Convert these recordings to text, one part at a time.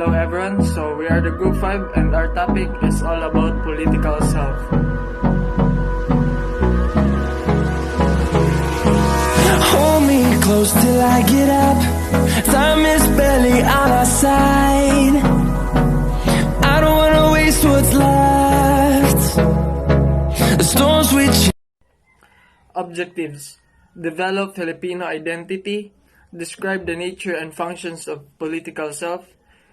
Hello everyone, so we are the Group 5 and our topic is all about political self. Hold me close till I get up. Time is barely on our side. I don't wanna waste what's left. The storms we Objectives: develop Filipino identity, describe the nature and functions of political self,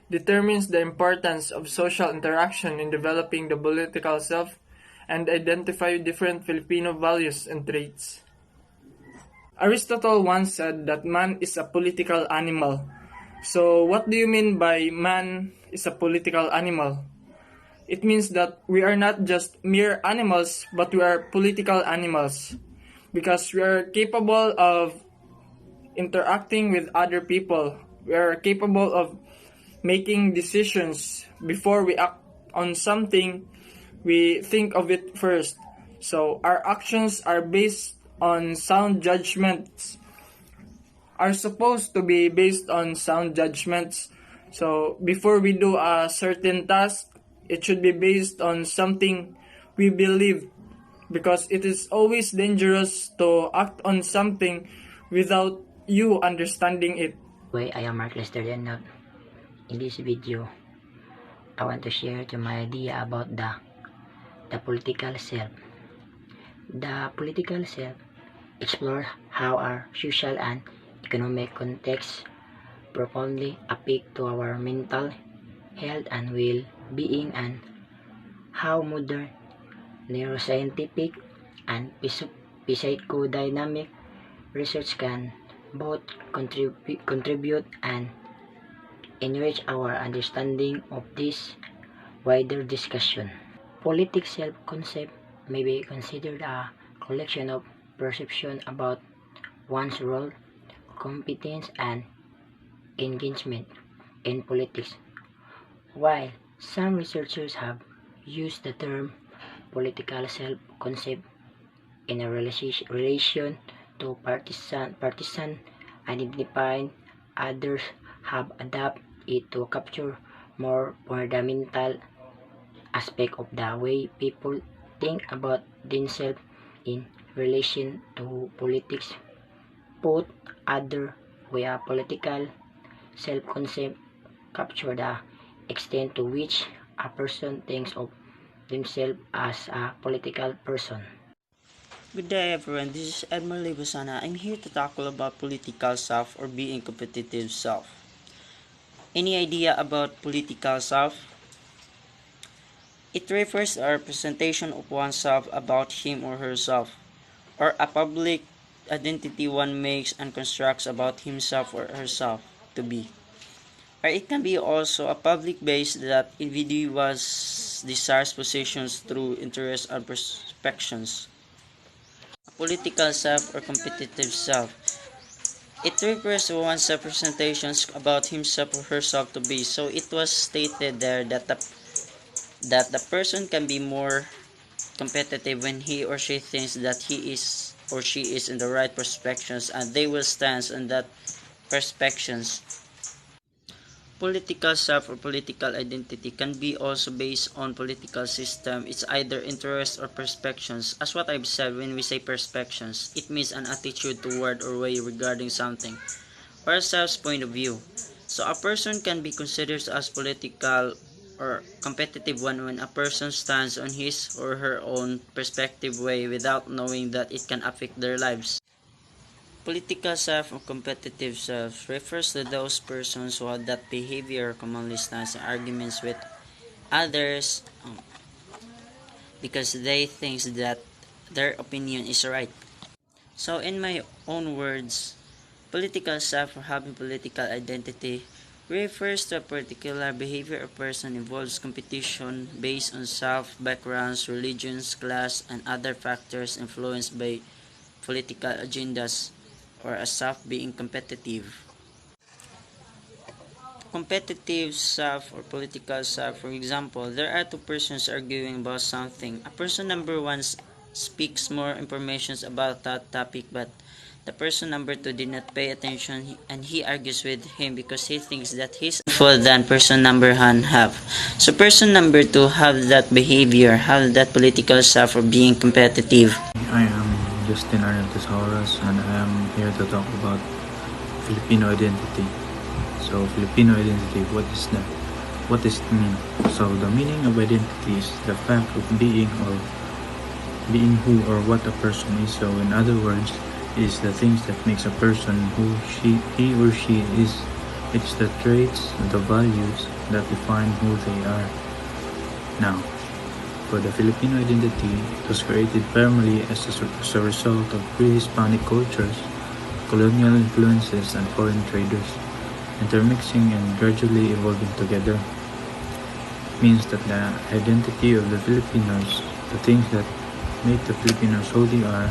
determines the importance of social interaction in developing the political self, and identify different Filipino values and traits. Aristotle once said that man is a political animal. So what do you mean by man is a political animal? It means that we are not just mere animals, but we are political animals. Because we are capable of interacting with other people. We are capable of making decisions. Before we act on something, we think of it first. So our actions are based on sound judgments. Are supposed to be based on sound judgments. So before we do a certain task, it should be based on something we believe, because it is always dangerous to act on something without you understanding it. I am Mark Lesterian. In this video, I want to share my idea about the political self. The political self explores how our social and economic context profoundly affect to our mental health and well-being, and how modern neuroscientific and psychodynamic research can both contribute and enrich our understanding of this wider discussion. Politic self-concept may be considered a collection of perception about one's role, competence, and engagement in politics. While some researchers have used the term political self-concept in a relation to partisan identifying, others have adapted it to capture more fundamental aspect of the way people think about themselves in relation to politics. Put other way, a political self-concept capture the extent to which a person thinks of themselves as a political person. Good day everyone, this is Edmond Libusana. I'm here to tackle about political self or being competitive self. Any idea about political self? It refers to a representation of oneself about him or herself, or a public identity one makes and constructs about himself or herself to be. Or it can be also a public base that individuals desires positions through interests and perspectives. A political self or competitive self. It refers to one's representations about himself or herself to be. So it was stated there that the person can be more competitive when he or she thinks that he is or she is in the right perspectives, and they will stand on that perspectives. Political self or political identity can be also based on political system. It's either interest or perspectives. As what I've said, when we say perspectives, it means an attitude toward or way regarding something, or a self's point of view. So a person can be considered as political or competitive one when a person stands on his or her own perspective way without knowing that it can affect their lives. Political self or competitive self refers to those persons who have that behavior commonly stands in arguments with others because they think that their opinion is right. So in my own words, political self or having political identity refers to a particular behavior or person involves competition based on self, backgrounds, religions, class, and other factors influenced by political agendas, or a self being competitive. Competitive self or political self, for example, there are two persons arguing about something. A person number one speaks more information about that topic, but The person number 2 did not pay attention and he argues with him because he thinks that he's more than person number 1 have. So person number 2 have that behavior, have that political stuff of being competitive. I am Justin Arnaldo Sauras and I am here to talk about Filipino identity. So Filipino identity, what is that? What does it mean? So the meaning of identity is the fact of being who or what a person is. So in other words, it is the things that makes a person who he or she is. It's the traits, the values that define who they are. Now, for the Filipino identity, it was created primarily as a result of pre-Hispanic cultures, colonial influences, and foreign traders, intermixing and gradually evolving together. Means that the identity of the Filipinos, the things that make the Filipinos who they are,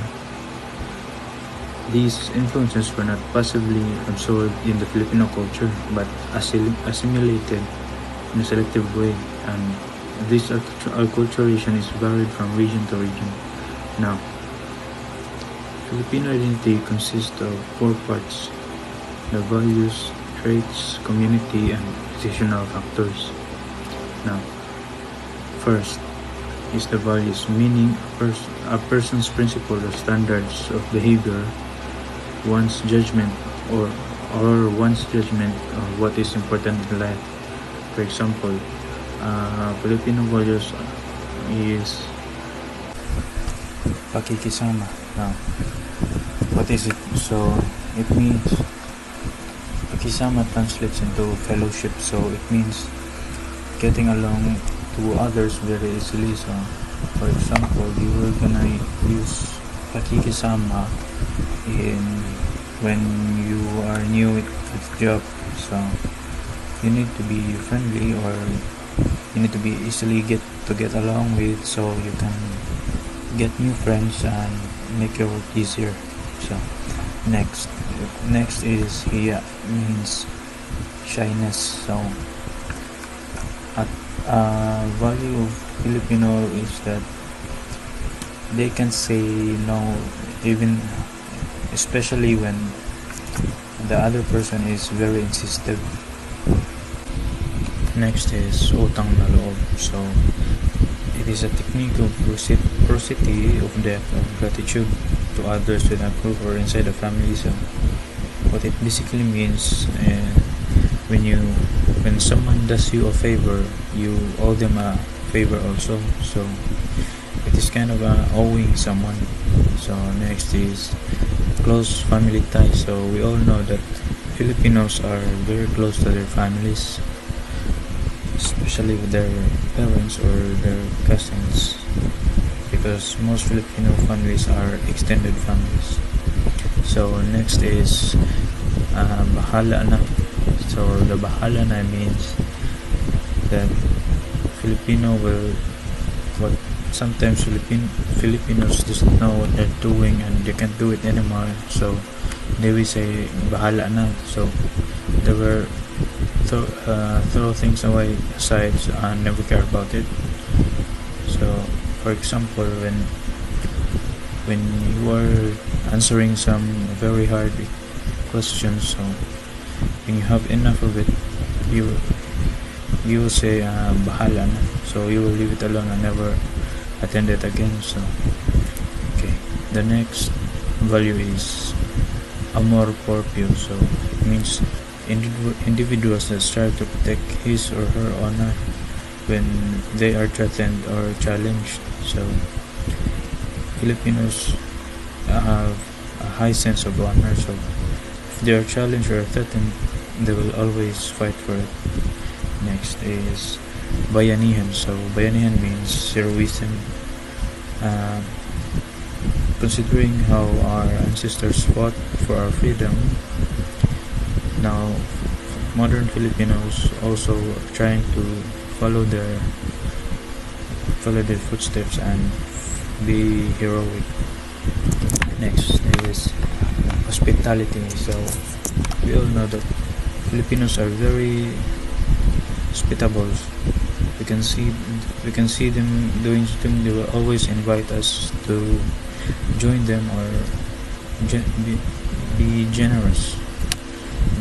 these influences were not passively absorbed in the Filipino culture but assimilated in a selective way, and this acculturation is varied from region to region. Now, Filipino identity consists of 4 parts: the values, traits, community, and positional factors. Now, first is the values, meaning a person's principles or standards of behavior, one's judgment or one's judgment of what is important in life. For example, Filipino values is pakikisama. Now, what is it? So, it means pakisama translates into fellowship. So, it means getting along to others very easily. So, for example, you were gonna use pakikisama when you are new at the job. So, you need to be friendly, or you need to be easily get along with, so you can get new friends and make your work easier. So next is hiya, means shyness. So value of Filipino is that they can say no, even especially when the other person is very insistent. Next is utang na loob. So it is a technique of reciprocity of debt of gratitude to others with approve or inside the family. So what it basically means, when someone does you a favor, you owe them a favor also. So it is kind of owing someone. So next is close family ties. So we all know that Filipinos are very close to their families, especially with their parents or their cousins, because most Filipino families are extended families. So next is bahala na. So the bahala na means that Filipino will, what sometimes Filipinos doesn't know what they're doing and they can't do it anymore, so they will say bahala na. So they were throw things away aside and never care about it. So for example, when you are answering some very hard questions, so when you have enough of it, you will say bahala na. So you will leave it alone and never attend it again. So okay, the next value is amor proprio. So it means individuals that strive to protect his or her honor when they are threatened or challenged. So Filipinos have a high sense of honor. So if they are challenged or threatened, they will always fight for it. Next is bayanihan. So bayanihan means heroism. Considering how our ancestors fought for our freedom, now modern Filipinos also are trying to follow their footsteps and be heroic. Next is hospitality. So we all know that Filipinos are very hospitable. We can see them doing something. They will always invite us to join them or be generous.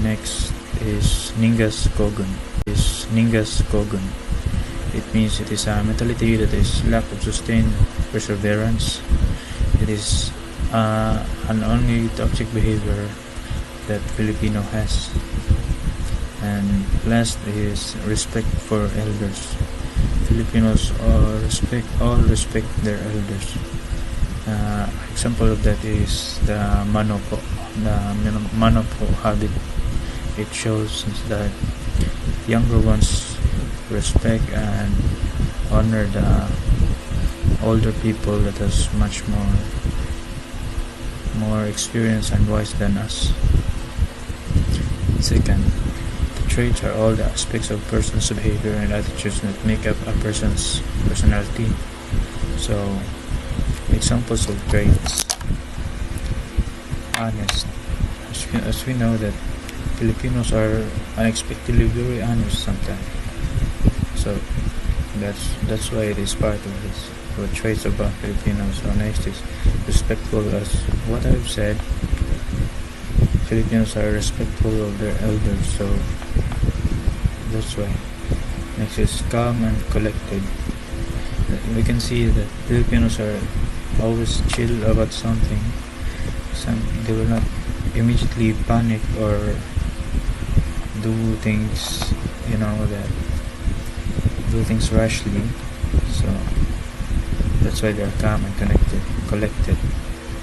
Next is Ningas Kogun. It means it is a mentality that is lack of sustained perseverance. It is an only toxic behavior that Filipino has. And last is respect for elders. Filipinos all respect their elders. Example of that is the manopo habit. It shows that younger ones respect and honor the older people that has much more experience and wise than us. Second, the traits are all the aspects of person's behavior and attitudes that make up a person's personality. So, examples of traits: honest. As we know that Filipinos are unexpectedly very honest sometimes. So that's why it is part of this. What traits about Filipinos. So next is respectful. As what I've said, Filipinos are respectful of their elders. So that's why. Next is calm and collected. We can see that Filipinos are always chill about something. They will not immediately panic or do things, do things rashly. So that's why they are calm and collected.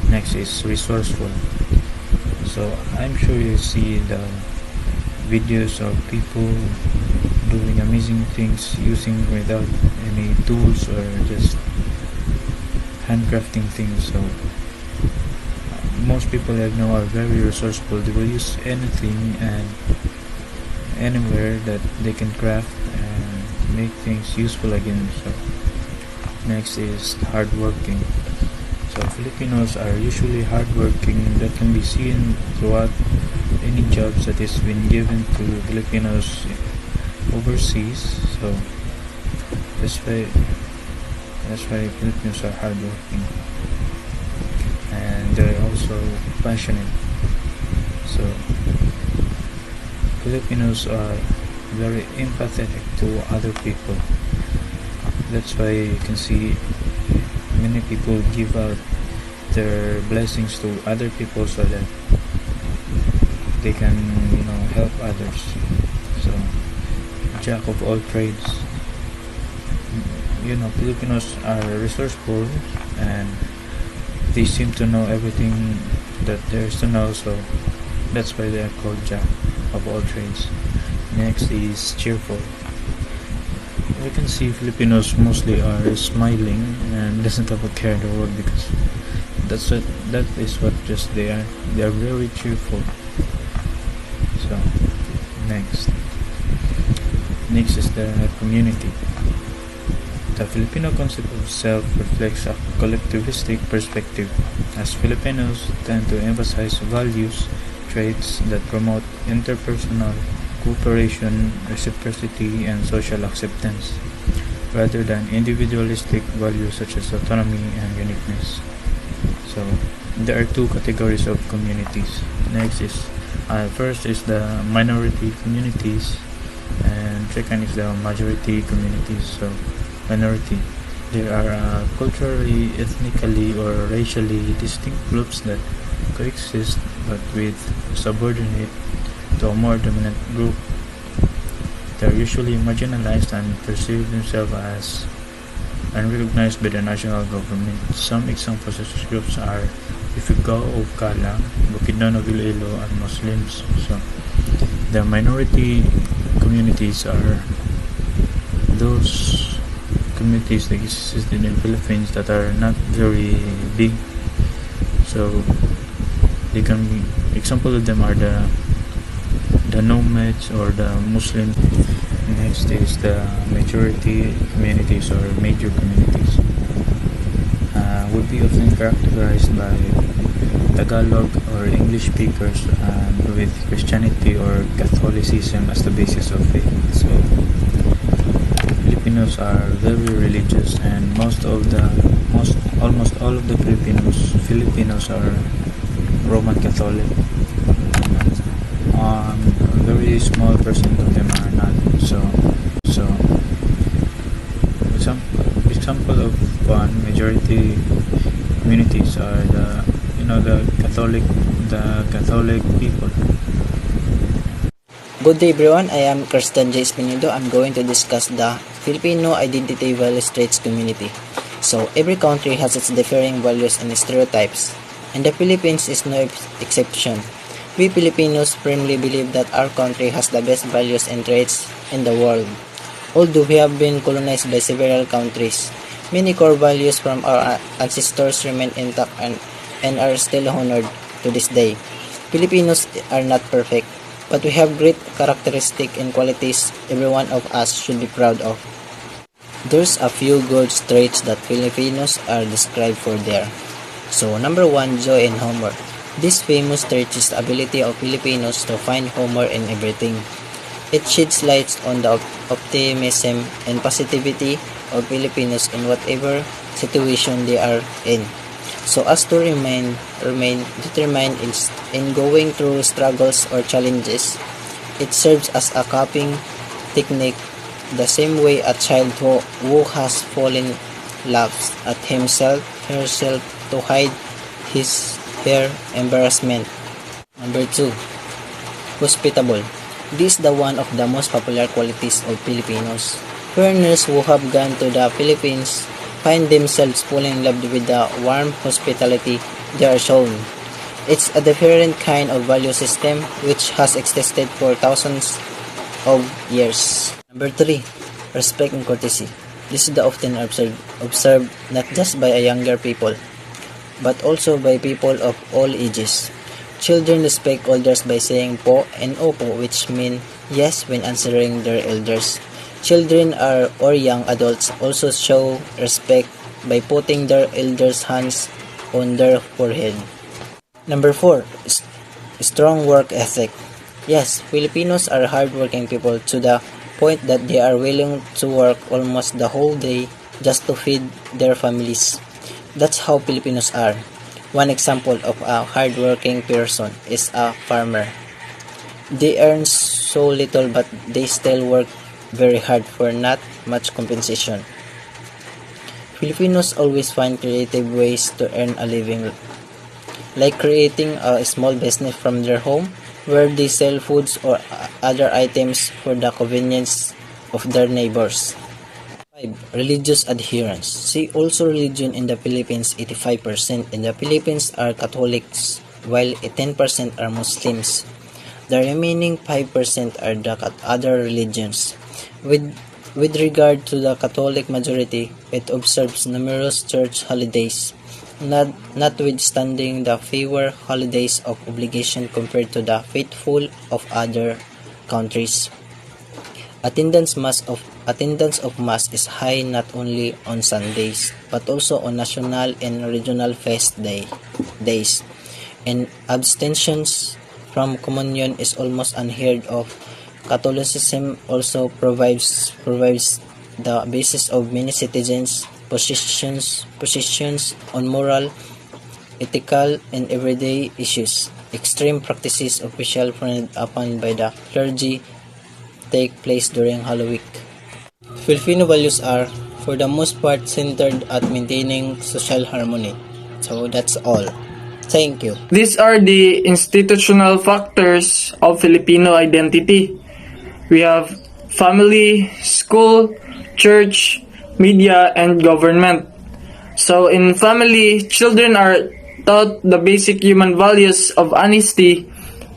Next is resourceful. So I'm sure you see the videos of people doing amazing things using without any tools or just handcrafting things. So most people I know are very resourceful. They will use anything and anywhere that they can craft and make things useful again. So next is hardworking. So Filipinos are usually hardworking. That can be seen throughout any jobs that is been given to Filipinos overseas. So that's why Filipinos are hardworking, and they're also passionate. So Filipinos are very empathetic to other people. That's why you can see many people give out their blessings to other people so that they can, help others. So, jack of all trades. Filipinos are resourceful and they seem to know everything that there is to know. So, that's why they are called jack of all trades. Next is cheerful. We can see Filipinos mostly are smiling and doesn't have a care in the world, because that is what just they are. They are very cheerful. So next is the community. The Filipino concept of self reflects a collectivistic perspective, as Filipinos tend to emphasize values, traits that promote interpersonal cooperation, reciprocity, and social acceptance, rather than individualistic values such as autonomy and uniqueness. So, there are two categories of communities. Next is, first is the minority communities, and second is the majority communities. So, minority. There are culturally, ethnically, or racially distinct groups that coexist but with subordinate to a more dominant group. They are usually marginalized and perceive themselves as unrecognized by the national government. Some examples of such groups are Ifugao of Kalang, Bukidnon of Iloilo, and Muslims. So, the minority communities are those communities that exist in the Philippines that are not very big. So, they can be, example of them are the nomads or the Muslims. Next is the majority communities or major communities. Would be often characterized by Tagalog or English speakers with Christianity or Catholicism as the basis of faith. So Filipinos are very religious, and almost all of the Filipinos are Roman Catholic. A very small percent of them are not. So example of one majority communities are the Catholic people. Good day everyone, I am Kirsten J. Espinido. I'm going to discuss the Filipino Identity Values Traits Community. So, every country has its differing values and stereotypes, and the Philippines is no exception. We Filipinos firmly believe that our country has the best values and traits in the world. Although we have been colonized by several countries, many core values from our ancestors remain intact and are still honored to this day. Filipinos are not perfect, but we have great characteristics and qualities every one of us should be proud of. There's a few good traits that Filipinos are described for there. So, number 1, joy and humor. This famous trait is the ability of Filipinos to find humor in everything. It sheds light on the optimism and positivity of Filipinos in whatever situation they are in, so as to remain determined in going through struggles or challenges. It serves as a coping technique, the same way a child who has fallen laughs at herself to hide her embarrassment. Number 2, hospitable. This is the one of the most popular qualities of Filipinos. Foreigners who have gone to the Philippines find themselves falling in love with the warm hospitality they are shown. It's a different kind of value system which has existed for thousands of years. Number 3, respect and courtesy. This is the often observed not just by younger people, but also by people of all ages. Children respect elders by saying po and opo, which mean yes when answering their elders. Children or young adults also show respect by putting their elders' hands on their forehead. Number 4, strong work ethic. Yes, Filipinos are hardworking people to the point that they are willing to work almost the whole day just to feed their families. That's how Filipinos are. One example of a hardworking person is a farmer. They earn so little but they still work very hard for not much compensation. Filipinos always find creative ways to earn a living, like creating a small business from their home where they sell foods or other items for the convenience of their neighbors. 5. Religious adherence. See also religion in the Philippines. 85% in the Philippines are Catholics, while 10% are Muslims. The remaining 5% are the other religions. With regard to the Catholic majority, it observes numerous church holidays, notwithstanding the fewer holidays of obligation compared to the faithful of other countries. Attendance of Mass is high not only on Sundays, but also on national and regional days, and abstentions from communion is almost unheard of. Catholicism also provides the basis of many citizens' positions on moral, ethical, and everyday issues. Extreme practices official frowned upon by the clergy take place during Holy Week. Filipino values are, for the most part, centered at maintaining social harmony. So that's all. Thank you. These are the institutional factors of Filipino identity. We have family, school, church, media, and government. So in family, children are taught the basic human values of honesty,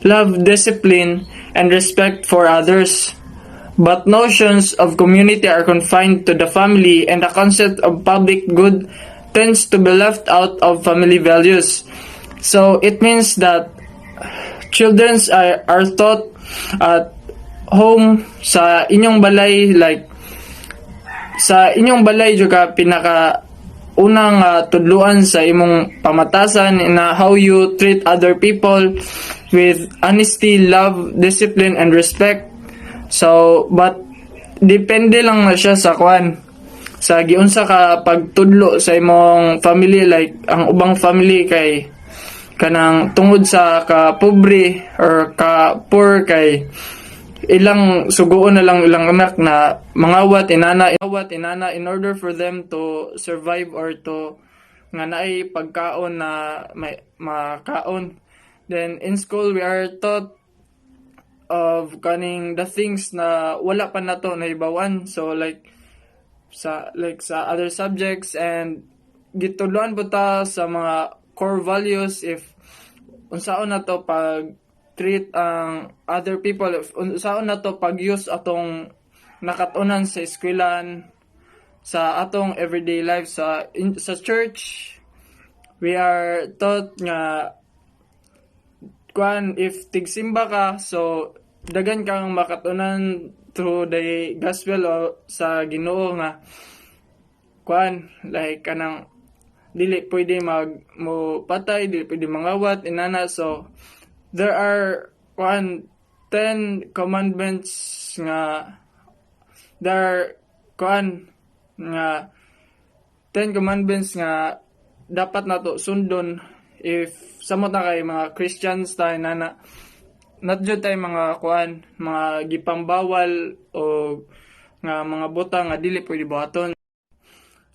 love, discipline, and respect for others. But notions of community are confined to the family, and the concept of public good tends to be left out of family values. So it means that children are taught at home sa inyong balay, like sa inyong balay juga pinaka unang tudluan sa imong pamatasan na how you treat other people with honesty, love, discipline, and respect. So, but depende lang na siya sa sa giunsa ka pagtudlo sa imong family, like ang ubang family kay kanang tungod sa ka pobre or ka poor kay ilang suguon na lang ilang anak na mangawat inana in order for them to survive or to nga naay pagkaon na may makaon. Then in school we are taught of kaning the things na wala pa nato nahibawan, so sa other subjects, and gituluan po ta sa mga core values if unsaon na to pag treat ang other people, if unsaon na to pag use atong nakatunan sa eskwelahan, sa atong everyday life, sa church. We are taught nga if tigsimba ka, so dagan kang makatunan through the gospel o sa Ginoo nga like kanang dili pwede mo patay, dili pwede mangawat inana. So there are 10 commandments nga nga 10 commandments nga dapat nato sundon if samot na kay mga Christians tayo na not jud tayo mga mga gipambawal o nga mga butang nga dili pwede buhaton.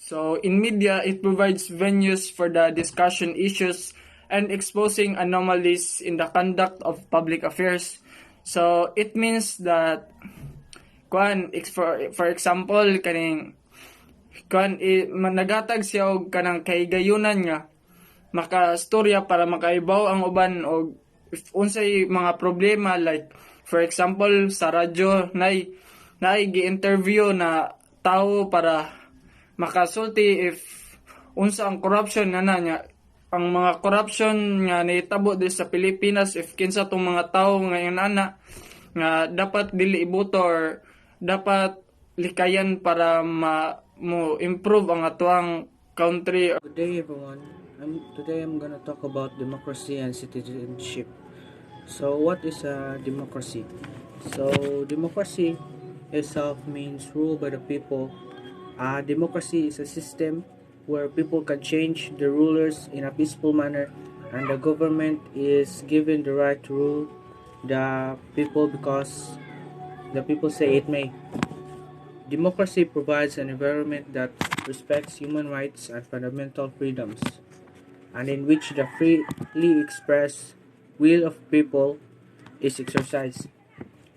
So in media, it provides venues for the discussion issues and exposing anomalies in the conduct of public affairs. So it means that for example kaning nagatag siya og kanang kaigayunan nga makastorya para makaibaw ang uban og if unsay mga problema, like for example sa radyo nay gi-interview na tao para makasulti if unsa ang corruption nga ang mga corruption nga nahitabo din sa Pilipinas, if kinsa tong mga tao ngayon nga dapat dili iboto or dapat likayan para mo improve ang atuang country. Good day everyone. Today I'm gonna talk about democracy and citizenship. So what is a democracy? So democracy itself means rule by the people. Democracy is a system where people can change the rulers in a peaceful manner, and the government is given the right to rule the people because the people say it may. Democracy provides an environment that respects human rights and fundamental freedoms, and in which the freely expressed will of people is exercised.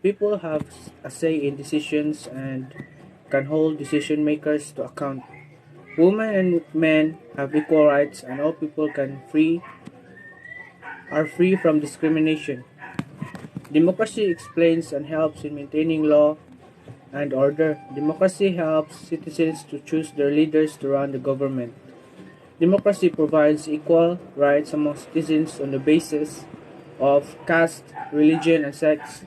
People have a say in decisions and can hold decision makers to account. Women and men have equal rights, and all people are free from discrimination. Democracy explains and helps in maintaining law and order. Democracy helps citizens to choose their leaders to run the government. Democracy provides equal rights among citizens on the basis of caste, religion, and sex.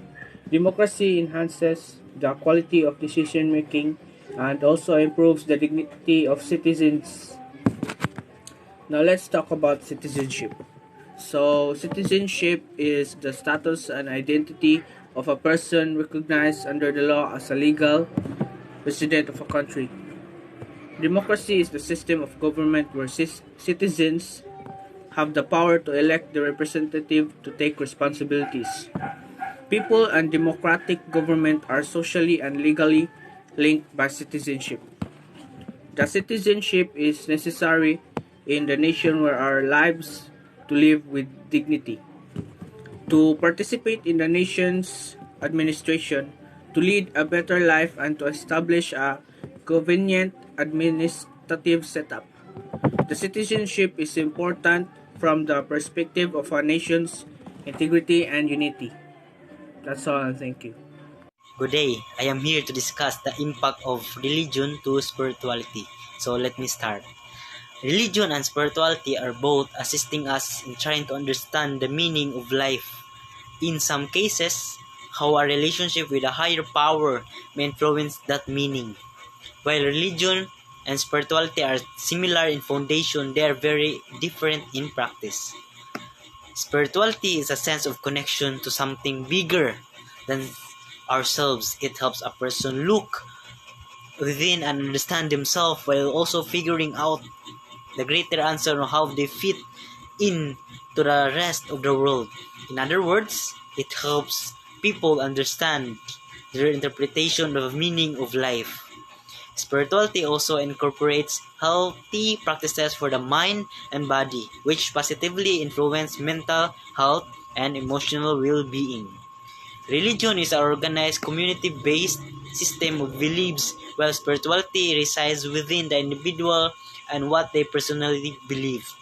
Democracy enhances the quality of decision making and also improves the dignity of citizens. Now let's talk about citizenship. So citizenship is the status and identity of a person recognized under the law as a legal resident of a country. Democracy is the system of government where citizens have the power to elect the representative to take responsibilities. People and democratic government are socially and legally linked by citizenship. The citizenship is necessary in the nation where our lives to live with dignity. To participate in the nation's administration, to lead a better life, and to establish a convenient administrative setup. The citizenship is important from the perspective of a nation's integrity and unity. That's all, and thank you. Good day. I am here to discuss the impact of religion to spirituality. So let me start. Religion and spirituality are both assisting us in trying to understand the meaning of life. In some cases, how our relationship with a higher power may influence that meaning. While religion and spirituality are similar in foundation, they are very different in practice. Spirituality is a sense of connection to something bigger than ourselves. It helps a person look within and understand themselves while also figuring out the greater answer on how they fit in to the rest of the world. In other words, it helps people understand their interpretation of the meaning of life. Spirituality also incorporates healthy practices for the mind and body, which positively influence mental health and emotional well-being. Religion is an organized community-based system of beliefs, while spirituality resides within the individual and what they personally believe.